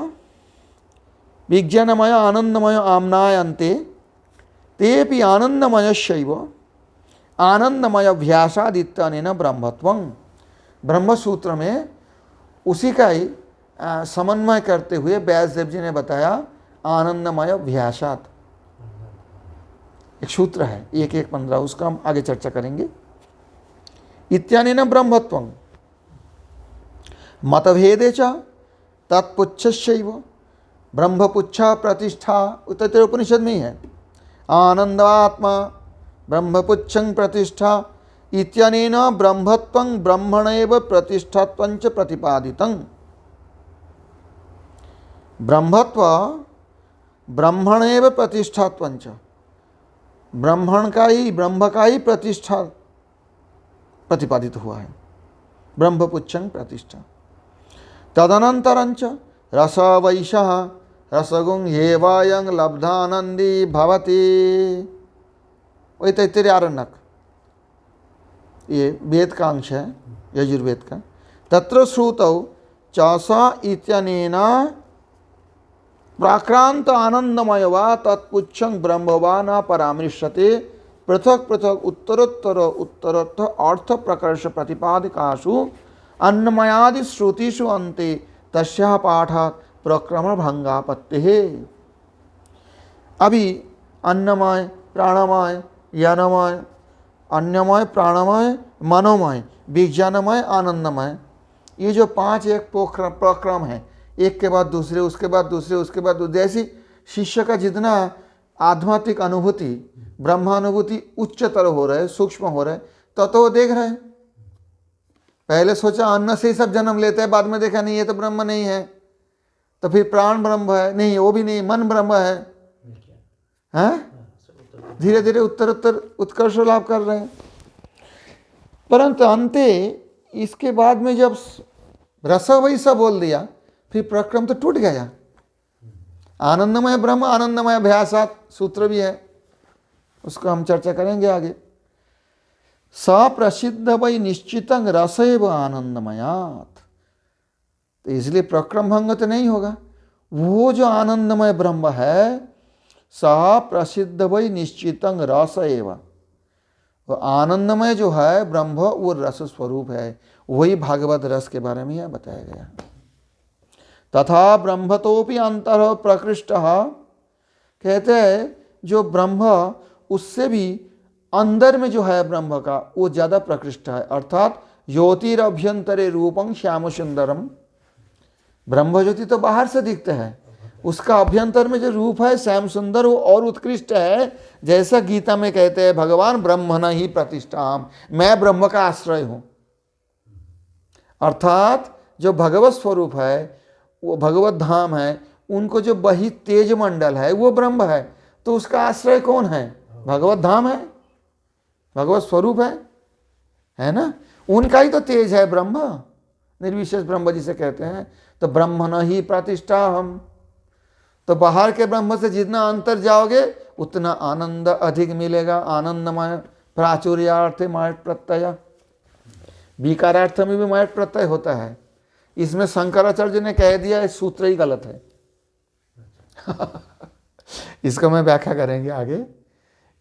विज्ञानमय, आनंदमय आम्नायन्ते तेपि आनंदमयस्यैव आनंदमय व्यासादित्यनेन ब्रह्मत्वं। ब्रह्म सूत्र में उसी का ही समन्वय करते हुए व्यासदेव जी ने बताया आनंदमय व्यासात, एक सूत्र है 1.1.15, उसका हम आगे चर्चा करेंगे। इत्यनेन ब्रह्मत्वं मतभेदे च तत्पुच्छस्यैव ब्रह्मपुच्छा प्रतिष्ठा, तैत्तिरीय उपनिषद में ही है। आनंदात्मा ब्रह्मपुच्छं प्रतिष्ठा इत्यनेन ब्रह्मत्वं ब्रह्मणैव प्रतिष्ठात्वं च प्रतिपादितं। ब्रह्मत्व ब्रह्मणैव प्रतिष्ठात्वं च, ब्रह्म का ही प्रतिष्ठा प्रतिपादित हुआ है, ब्रह्मपुच्छं प्रतिष्ठा। तदनंतरंच रस वैशः रसगुं हेवायं लब्धानंदी भवति। वही तैत्तिरीय आरण्यक, ये वेद का अंश है, यजुर्वेद का। तत्र श्रुतौ चासा इत्यनेन प्राक्रांत आनंदमय वा तत्पुच्छं ब्रह्म वा न परामृश्यते। पृथक पृथक उत्तरोत्तर उत्तरोत्तर अर्थ प्रकर्ष प्रतिपादिकासु अन्नमयादि श्रुतिषु अन्ते तस्याः पाठात् प्रक्रमण भंगापत्ति है। अभी अन्नमय प्राणमय ज्ञानमय, अन्नमय प्राणमय मनोमय विज्ञानमय आनंदमय, ये जो पांच एक प्रक्रम है, एक के बाद दूसरे, उसके बाद दूसरे, उसके बाद दूसरे, जैसी शिष्य का जितना आध्यात्मिक अनुभूति ब्रह्मानुभूति उच्चतर हो रहा है, सूक्ष्म हो रहा है, तो वो देख रहे हैं। पहले सोचा अन्न से ही सब जन्म लेते हैं, बाद में देखा नहीं ये तो ब्रह्म नहीं है, तो फिर प्राण ब्रह्म है, नहीं वो भी नहीं, मन ब्रह्म है, हैं? धीरे धीरे उत्तर उत्तर उत्कर्ष लाभ कर रहे हैं। परंतु अंते इसके बाद में जब रस वैसा बोल दिया, फिर प्रक्रम तो टूट गया। आनंदमय ब्रह्म आनंदमय अभ्यासात सूत्र भी है, उसको हम चर्चा करेंगे आगे। स प्रसिद्ध वै निश्चितं रसैव आनंदमयात्, तो इसलिए प्रक्रम भंग तो नहीं होगा। वो जो आनंदमय ब्रह्म है, स प्रसिद्ध वै निश्चितं रसैव, वो आनंदमय जो है ब्रह्म वो रस स्वरूप है, वही भागवत रस के बारे में यह बताया गया। तथा ब्रह्मतोपि अंतर प्रकृष्ट, कहते हैं जो ब्रह्म उससे भी अंदर में जो है ब्रह्म का वो ज्यादा प्रकृष्ट है, अर्थात ज्योतिरभ्यंतरे रूपं श्याम सुंदरम। ब्रह्म ज्योति तो बाहर से दिखते हैं, उसका अभ्यंतर में जो रूप है श्याम सुंदर वो और उत्कृष्ट है। जैसा गीता में कहते हैं भगवान ब्रह्मण ही प्रतिष्ठाम, मैं ब्रह्म का आश्रय हूं। अर्थात जो भगवत स्वरूप है, वो भगवत धाम है, उनको जो बही तेज मंडल है वो ब्रह्म है, तो उसका आश्रय कौन है? भगवत धाम है, भगवत स्वरूप है ना? उनका ही तो तेज है ब्रह्म, निर्विशेष ब्रह्म जिसे कहते हैं। तो ब्रह्मण ही प्रतिष्ठा हम, तो बाहर के ब्रह्म से जितना अंतर जाओगे उतना आनंद अधिक मिलेगा। आनंदमय प्राचुर्यार्थ मायट प्रत्यय, विकारार्थ में भी मायट प्रत्यय होता है। इसमें शंकराचार्य ने कह दिया इस सूत्र ही गलत है। इसको मैं व्याख्या करेंगे आगे।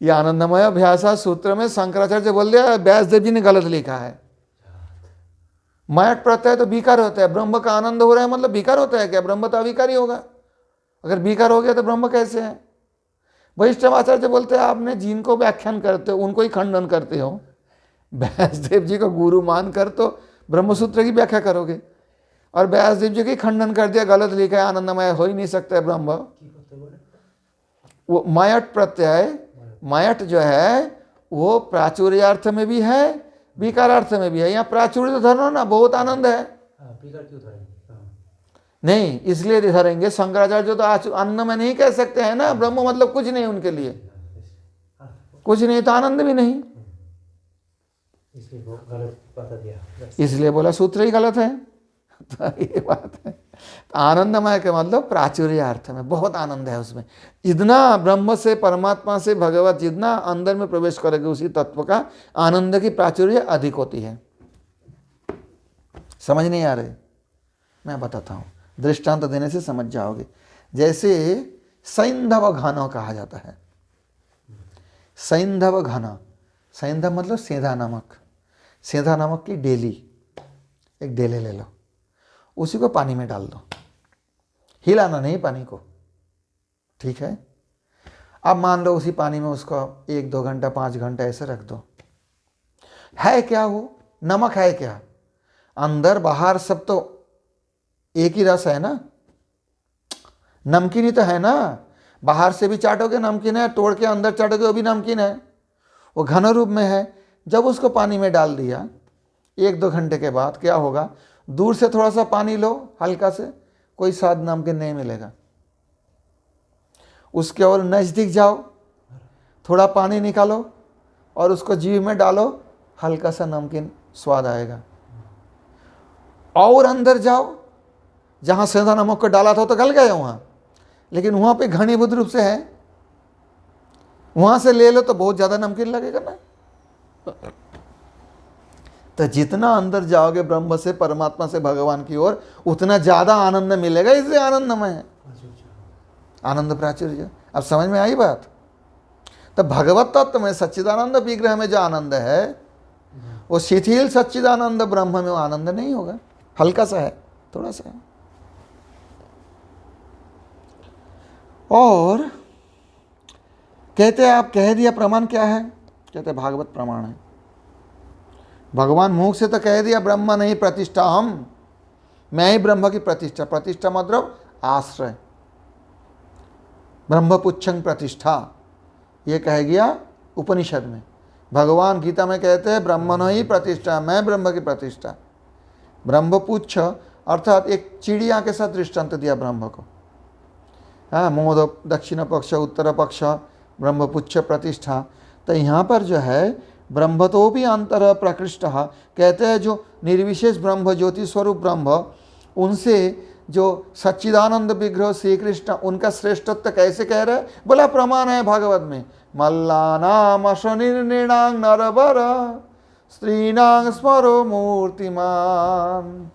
ये आनंदमय अभ्यासा सूत्र में शंकराचार्य बोल दिया, व्यासदेव जी ने गलत लिखा है। मायट प्रत्यय तो विकार होता है, ब्रह्म का आनंद हो रहा है मतलब विकार होता है क्या? ब्रह्म तो अविकारी होगा, अगर विकार हो गया तो ब्रह्म कैसे है? वैष्णव आचार्य बोलते हैं आपने जिनको व्याख्यान करते हो उनको ही खंडन करते हो। व्यासदेव जी को गुरु मानकर तो ब्रह्मसूत्र की व्याख्या करोगे, और व्यासदेव जी की खंडन कर दिया, गलत लिखा है, आनंदमय हो ही नहीं सकता है ब्रह्म। वो मायट प्रत्यय, मायट जो है वो प्राचुर्यार्थ में भी है विकारार्थ में भी है। यहाँ प्राचुर्य तो धरो ना, बहुत आनंद है, नहीं इसलिए धरेंगे। शंकराचार्य तो आज अन्न में नहीं कह सकते हैं ना, ब्रह्म मतलब कुछ नहीं उनके लिए, कुछ नहीं तो आनंद भी नहीं, इसलिए बोला सूत्र ही गलत है। तो ये बात है। तो आनंदमय के मतलब प्राचुर्य अर्थ में बहुत आनंद है उसमें। जितना ब्रह्म से परमात्मा से भगवत जितना अंदर में प्रवेश करेगा उसी तत्व का आनंद की प्राचुर्य अधिक होती है। समझ नहीं आ रही? मैं बताता हूँ, दृष्टांत देने से समझ जाओगे। जैसे सैंधव घन कहा जाता है, सैंधव घन, सैंधव मतलब सेंधा नमक, सेंधा नमक की डेली एक डेले ले लो, उसी को पानी में डाल दो, हिलाना नहीं पानी को, ठीक है? अब मान लो उसी पानी में उसको 1-2 घंटा 5 घंटा ऐसे रख दो। है क्या वो? नमक है क्या? अंदर बाहर सब तो एक ही रस है ना, नमकीन ही तो है ना। बाहर से भी चाटोगे नमकीन है, तोड़ के अंदर चाटोगे वो भी नमकीन है, वो घन रूप में है। जब उसको पानी में डाल दिया 1-2 घंटे के बाद क्या होगा, दूर से थोड़ा सा पानी लो हल्का से, कोई स्वाद नमकीन नहीं मिलेगा। उसके और नज़दीक जाओ, थोड़ा पानी निकालो और उसको जीभ में डालो, हल्का सा नमकीन स्वाद आएगा। और अंदर जाओ, जहाँ सेंधा नमक को डाला था तो गल गया वहाँ, लेकिन वहाँ पे घनीभूत रूप से है, वहाँ से ले लो तो बहुत ज़्यादा नमकीन लगेगा ना। तो जितना अंदर जाओगे ब्रह्म से, परमात्मा से, भगवान की ओर, उतना ज़्यादा आनंद मिलेगा। इसलिए आनंदमय है, आनंद प्राचुर्य। अब समझ में आई बात? तो भगवत तत्व में, सच्चिदानंद विग्रह में जो आनंद है, वो शिथिल सच्चिदानंद ब्रह्म में वो आनंद नहीं होगा, हल्का सा है, थोड़ा सा है। और कहते हैं, आप कह दिया प्रमाण क्या है? कहते हैं भागवत प्रमाण है। भगवान मुख से तो कह दिया ब्रह्म नहीं प्रतिष्ठा हम, मैं ही ब्रह्म की प्रतिष्ठा। प्रतिष्ठा मतलब आश्रय, ब्रह्मपुच्छं प्रतिष्ठा, ये कह गया उपनिषद में। भगवान गीता में कहते हैं ब्रह्म नहीं प्रतिष्ठा, मैं ब्रह्म की प्रतिष्ठा। ब्रह्मपुच्छ अर्थात एक चिड़िया के साथ दृष्टांत दिया ब्रह्म को। हाँ, मोद दक्षिण पक्ष उत्तर पक्ष ब्रह्मपुच्छ प्रतिष्ठा। तो यहाँ पर जो है ब्रह्म तो भी अंतर प्रकृष्ट, कहते हैं जो निर्विशेष ब्रह्म, ज्योति स्वरूप ब्रह्म, उनसे जो सच्चिदानंद विग्रह श्री कृष्ण, उनका श्रेष्ठत्व कैसे कह रहे हैं? बोला प्रमाण है भागवत में, मल्लानाम अशनिर्णीणांग नरवर स्त्रीणांग स्मरो मूर्तिमान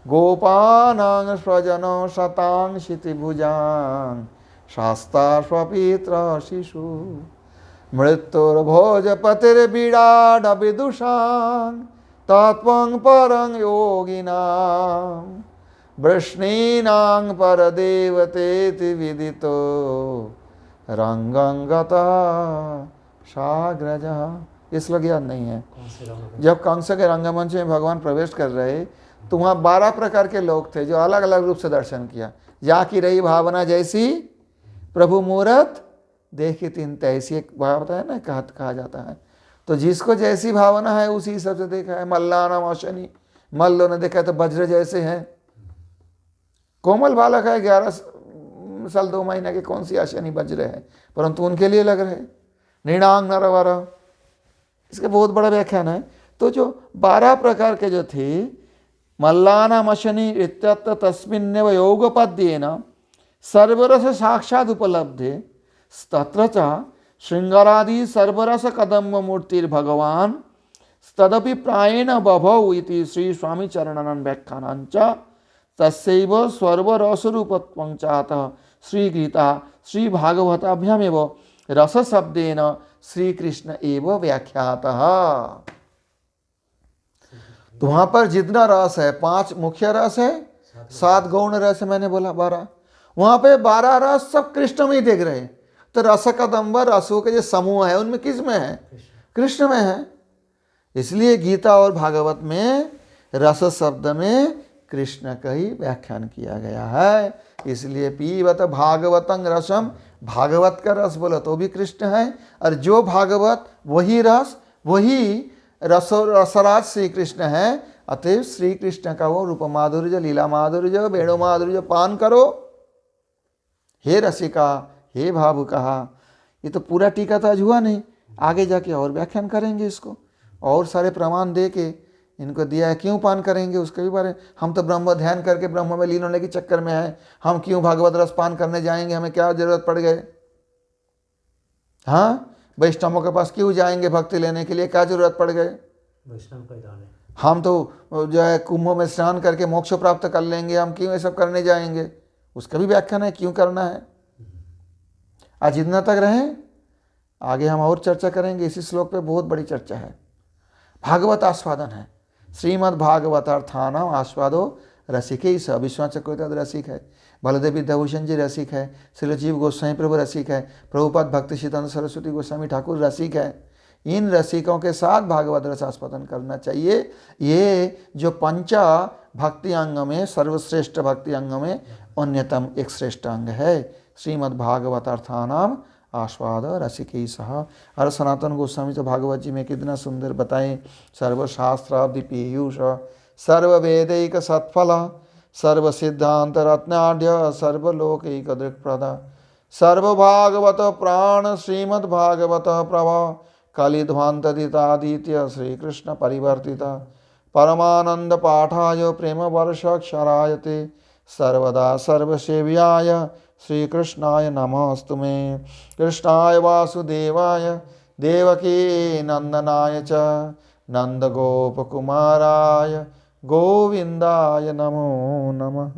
गोपानांग स्वजनो शतांग क्षितिभुजांग शास्ता स्वपित्र शिशु मृत्युर्भोजपतिर्विराड विदुषां तत्वं परं योगिनां वृष्णीनां परदेवतेति विदितो रंगं गता साग्रजः। इस लोग याद नहीं है। जब कंस के रंगमंच में भगवान प्रवेश कर रहे तो वहाँ 12 प्रकार के लोग थे जो अलग अलग रूप से दर्शन किया। जा की रही भावना जैसी प्रभु मूरत देखी तीन तैसी, एक भावना है ना, कहा जाता है। तो जिसको जैसी भावना है उसी हिसाब से देखा है। मल्लानाम अशनि, मल्लों ने देखा तो वज्र जैसे हैं। कोमल बालक है, 11 साल 2 महीने के, कौन सी अशनि वज्र है, परंतु उनके लिए लग रहे। नृणांग नरवर, इसका बहुत बड़ा व्याख्यान है। तो जो 12 प्रकार के जो थे, मल्लानाम अशनि इत्यत्र तस्मिन्नेव योगपद्येन सर्वरस साक्षात् उपलब्धे तत्र च श्रृंगारादि सर्वरस कदम्ब मूर्तिर्भगवान तदपि प्रायेण बभौ इति श्री स्वामी चरणानंद व्याख्यानांच तस्यैव सर्वरसरूपत्वं चातः श्री गीता श्री भागवताभ्यामेव रस शब्देन श्री कृष्ण एव व्याख्यातः। तो वहाँ पर जितना रस है, 5 मुख्य रस है, 7 गौण रस है, मैंने बोला 12, वहाँ पे 12 रस सब कृष्ण में ही देख रहे। तो रस कदम्ब, रसों के जो समूह है उनमें किस में है? कृष्ण में है। इसलिए गीता और भागवत में रस शब्द में कृष्ण का ही व्याख्यान किया गया है। इसलिए पीबत भागवतं रसम, भागवत का रस बोला तो भी कृष्ण है, और जो भागवत वही रस, वही रसराज श्री कृष्ण है। अतएव श्री कृष्ण का वो रूप माधुर्य, लीला माधुर्य, वेणु माधुर्य पान करो। हे रसिका, हे भावुका। ये तो पूरा टीका तो आज हुआ नहीं, आगे जाके और व्याख्यान करेंगे इसको, और सारे प्रमाण दे के इनको दिया है। क्यों पान करेंगे उसके भी बारे, हम तो ब्रह्म ध्यान करके ब्रह्म में लीन होने के चक्कर में है, हम क्यों भागवत रस पान करने जाएंगे? हमें क्या जरूरत पड़ गए? हाँ, वैष्णवों के पास क्यों जाएंगे भक्ति लेने के लिए? क्या जरूरत पड़ गए? वैष्णव का दान है। हम तो जो है कुंभों में स्नान करके मोक्ष प्राप्त कर लेंगे, हम क्यों ये सब करने जाएंगे? उसका भी व्याख्यान है क्यों करना है। आज इतना तक रहें, आगे हम और चर्चा करेंगे। इसी श्लोक पे बहुत बड़ी चर्चा है। भागवत आस्वादन है, श्रीमद् भागवतार्थानाम आस्वादो रसिक स। विश्वनाथ चक्रवर्ती रसिक है, बलदेव विद्याभूषण जी रसिक है, श्रीजीव गोस्वामी प्रभु रसिक है, प्रभुपाद भक्ति सिद्धांत सरस्वती गोस्वामी ठाकुर रसिक है। इन रसिकों के साथ भागवत रस आस्वादन करना चाहिए। ये जो 5 भक्ति अंग में सर्वश्रेष्ठ भक्ति अंग में अन्यतम एक श्रेष्ठ अंग है, श्रीमद् भागवतार्थानाम आस्वाद रसिकेशः। और सनातन गोस्वामी तो भागवत जी में कितना सुंदर बताएं, सर्वशास्त्राब्धि पीयूष सर्ववेदैक सत्फल सर्वसिद्धांत रत्नाढ्य सर्वलोकैक दृक्प्रद सर्वभागवत प्राण श्रीमद्भागवत प्रभा कलिध्वान्तदितादित्य श्रीकृष्ण परिवर्तित परमानंद पाठाय प्रेम वर्षक्षराय ते सर्वदा सर्वसेव्याय श्रीकृष्णाय नमोऽस्तु मे। कृष्णाय वासुदेवाय देवकी नंदनाय च नंदगोपकुमाराय गोविन्दाय नमो नमः।